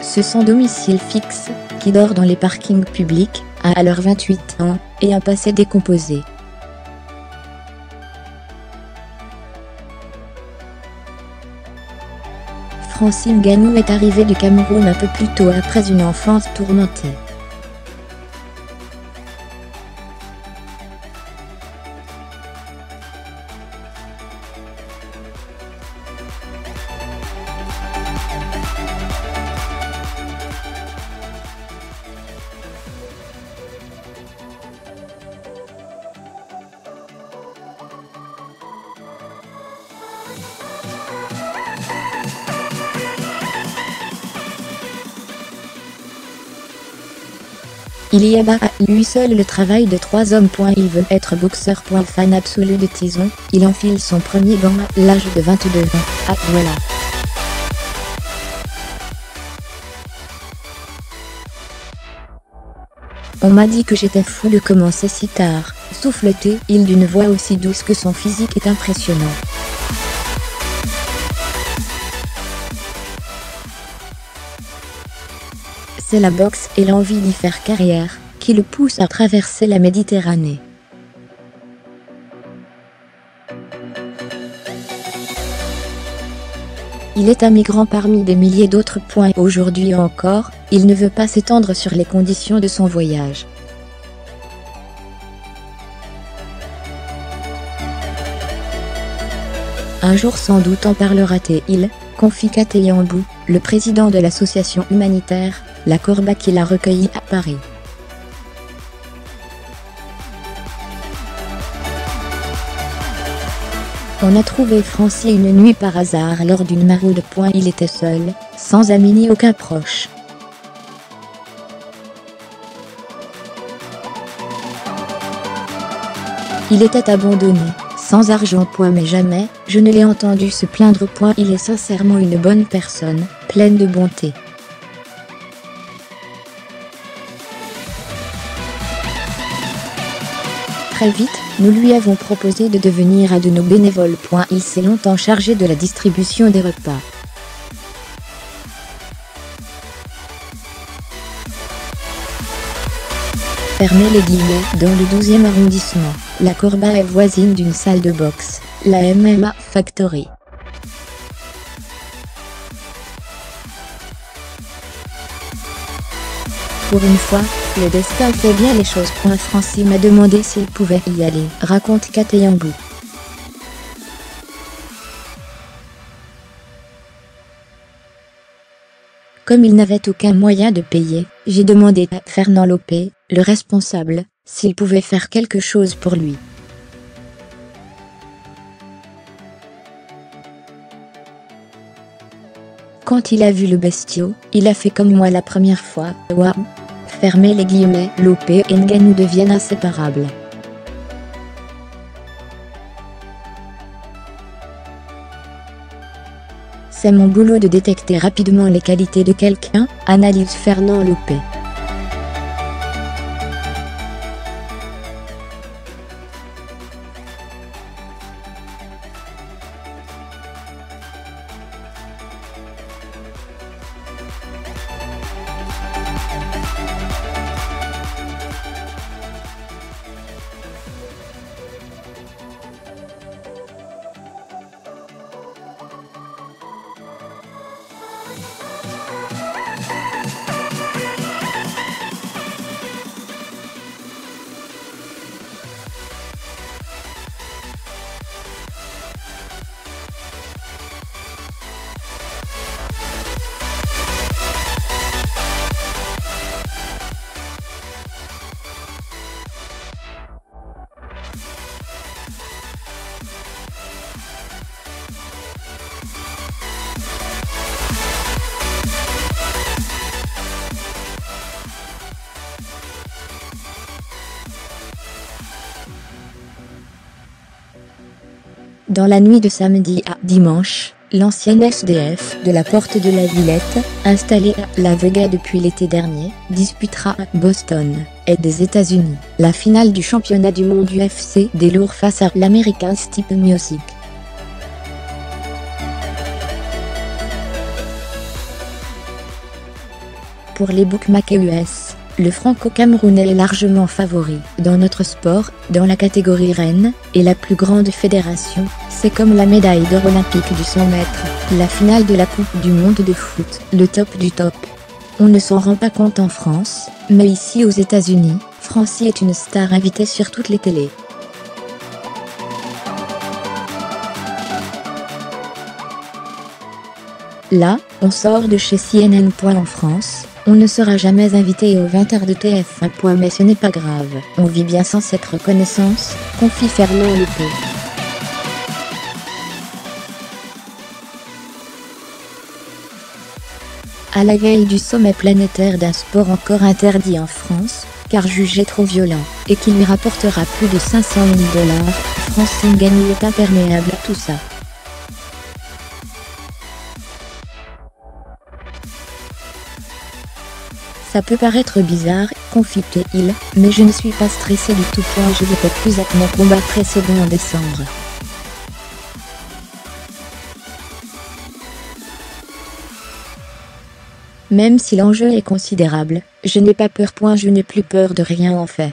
Ce sans domicile fixe, qui dort dans les parkings publics, a alors 28 ans, et un passé décomposé. Francine Ngannou est arrivée du Cameroun un peu plus tôt après une enfance tourmentée. Il y abat à lui seul le travail de 3 hommes. Il veut être boxeur. Fan absolu de Tyson, il enfile son premier gant à l'âge de 22 ans. Ah voilà. On m'a dit que j'étais fou de commencer si tard, souffle-t-il d'une voix aussi douce que son physique est impressionnant. C'est la boxe et l'envie d'y faire carrière qui le pousse à traverser la Méditerranée. Il est un migrant parmi des milliers d'autres. Aujourd'hui encore, il ne veut pas s'étendre sur les conditions de son voyage. Un jour sans doute en parlera-t-il, confie Katayambou, le président de l'association humanitaire La Corba qui l'a recueilli à Paris. On a trouvé Francis une nuit par hasard lors d'une maraude. Il était seul, sans amis ni aucun proche. Il était abandonné, sans argent. Mais jamais, je ne l'ai entendu se plaindre. Il est sincèrement une bonne personne, pleine de bonté. Très vite, nous lui avons proposé de devenir un de nos bénévoles. Il s'est longtemps chargé de la distribution des repas. Fermez les guillemets. Dans le 12e arrondissement, La Corba est voisine d'une salle de boxe, la MMA Factory. Pour une fois, le destin fait bien les choses. Francis m'a demandé s'il pouvait y aller, raconte Katayambou. Comme il n'avait aucun moyen de payer, j'ai demandé à Fernand Lopé, le responsable, s'il pouvait faire quelque chose pour lui. Quand il a vu le bestiau, il a fait comme moi la première fois. Waouh! Fermez les guillemets. Lopé et Ngannou deviennent inséparables. C'est mon boulot de détecter rapidement les qualités de quelqu'un, analyse Fernand Lopé. Dans la nuit de samedi à dimanche, l'ancienne SDF de la Porte de la Villette, installée à La Vega depuis l'été dernier, disputera à Boston et des États-Unis la finale du championnat du monde UFC des lourds face à l'Américain Stipe Miocic. Pour les bookmakers US, le Franco-Camerounais est largement favori. Dans notre sport, dans la catégorie reine, et la plus grande fédération, c'est comme la médaille d'or olympique du 100 mètres, la finale de la Coupe du monde de foot, le top du top. On ne s'en rend pas compte en France, mais ici aux États-Unis, Francie est une star invitée sur toutes les télés. Là, on sort de chez CNN. En France, on ne sera jamais invité aux 20h de TF1. Mais ce n'est pas grave, on vit bien sans cette reconnaissance, confie Ferlo Lepo. À la veille du sommet planétaire d'un sport encore interdit en France, car jugé trop violent, et qui lui rapportera plus de 500 000 $, Francine Gagny est imperméable à tout ça. Ça peut paraître bizarre, confie-t-il, mais je ne suis pas stressé du tout. Je n'étais plus avec mon combat précédent en décembre. Même si l'enjeu est considérable, je n'ai pas peur. Je n'ai plus peur de rien en fait.